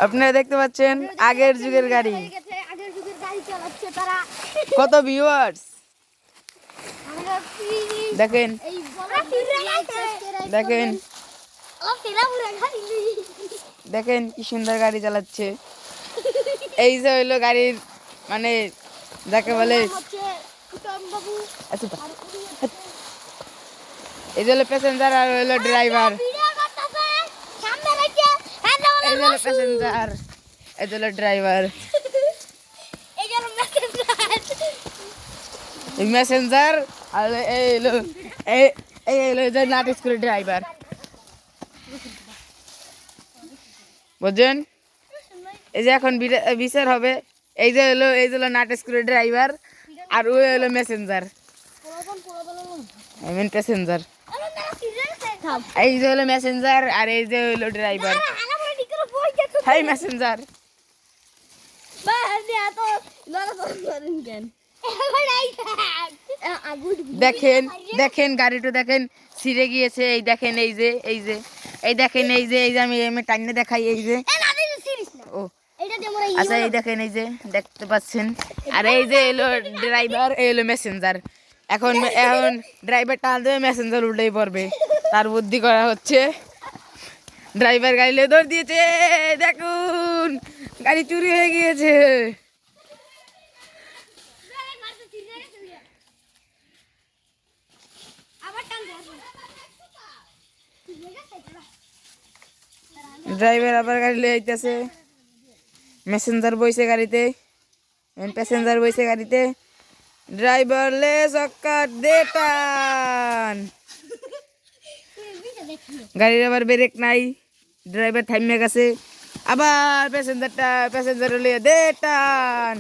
আপনারা দেখতে পাচ্ছেন আগের যুগের গাড়ি। কত ভিউয়ার্স দেখেন দেখেন দেখেন কি সুন্দর গাড়ি চালাচ্ছে। এই যে হইলো গাড়ির মানে যাকে বলে এই যে হলো প্যাসেঞ্জার আর হইলো ড্রাইভার। এই যে হলো প্যাসেঞ্জার, এই যে হলো ড্রাইভার। মেসেঞ্জার আর এই হলো যে নাট স্কুল ড্রাইভার, বুঝছেন? এই যে এখন বিচার হবে। এই যে হলো নাট স্কুলের ড্রাইভার আর ওই হলো মেসেঞ্জার, আই মিন প্যাসেঞ্জার। এই যে হলো মেসেঞ্জার আর এই যে হলো ড্রাইভার। হাই মেসেঞ্জার, দেখেন দেখেন গাড়িটা দেখেন ছিঁড়ে গিয়েছে। এই দেখেন এই যে এই যে এই দেখেন এই যে এই যে আমি টাইনে দেখাই এই যে ও আচ্ছা এই দেখেন এই যে দেখতে পাচ্ছেন। আর এই যে এলো ড্রাইভার, এই হলো মেসেঞ্জার। এখন এখন ড্রাইভার টান দেবে, মেসেঞ্জার উল্টেই পড়বে। তার বুদ্ধি করা হচ্ছে। ড্রাইভার গাড়ি লেদর দিয়েছে, দেখুন গাড়ি চুরি হয়ে গিয়েছে। ড্রাইভার আবার গাড়ি লিয়ে আইতেছে, মেসেঞ্জার বইছে গাড়িতে, প্যাসেঞ্জার বইছে গাড়িতে। ড্রাইভার লে চক্কা দে টান, গাড়ির আবার ব্রেক নাই, ড্রাইভার থামিয়ে গেছে। আবার প্যাসেঞ্জার লিয়ে দে টান,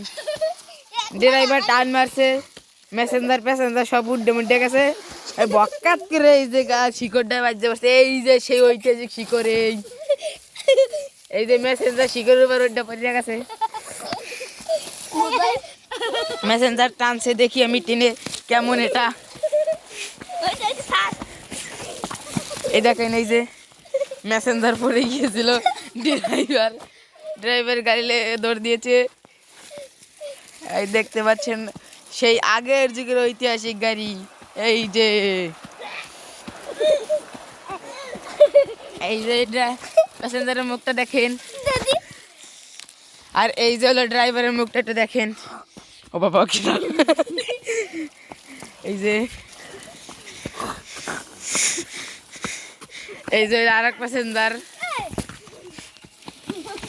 ড্রাইভার টান মারছে। প্যাসেঞ্জার সব উড্ডে গেছে। বকাত করে এই যে শিকড়টা বাজতে বসছে, এই যে সেই ঐতিহাসিক শিকড়। এই যে মেসেঞ্জার শিকড়ের উপর ওইটা পড়ে গেছে। মেসেঞ্জার টানছে, দেখি আমি টেনে কেমন এটা। এই দেখেন এই যে মেসেঞ্জার পড়ে গিয়েছিল, ড্রাইভার গাড়ি দৌড় দিয়েছে। এই দেখতে পাচ্ছেন সেই আগের যুগের ঐতিহাসিক গাড়ি। এই যে এই যে প্যাসেঞ্জারের মুখটা দেখেন, আর এই যে হলো ড্রাইভারের মুখটা একটু দেখেন। ও বাবা কি এই যে আর এক প্যাসেঞ্জার।